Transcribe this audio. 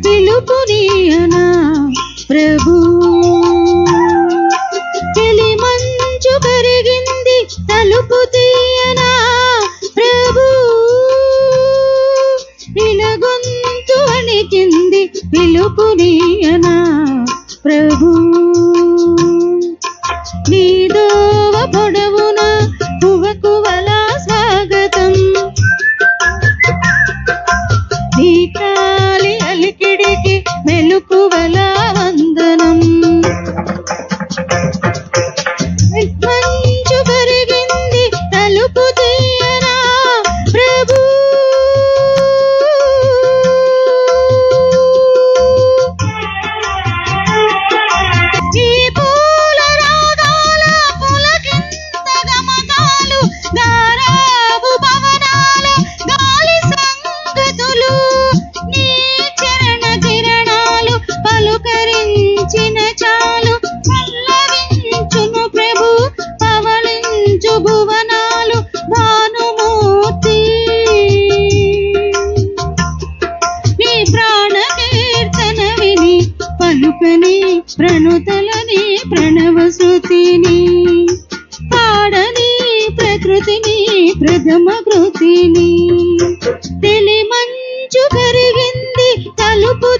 పిలుపునీయనా ప్రభు. తెలి మంచు కరిగింది తలుపు తీయనా ప్రభు. ఇలగొంతు వణికింది పిలుపునీయనా ప్రభు. నీ దోవ పొడవున కువకువలా స్వాగతం, నీ కాలి అలికిడికి మెలుకువలా వందనం. మంచు కరిగింది తలుపు తీయనా ప్రభు. ఈ పూల రాగాల పులకింత గమకాలు, గారాబు భవనాల గాలి సంగతులు, నీ చరణ కిరణాలు పలుకరించిన చాలు. పల్లవించును ప్రభు పవళించు భువనాలు భానుమూర్తి. నీ ప్రాణ కీర్తన విని పలుకని ప్రణుతలని ప్రణవ శృతిని, పాడని ప్రకృతిని ప్రథమ కృతిని. తెలి మంచు కరిగింది తలుపు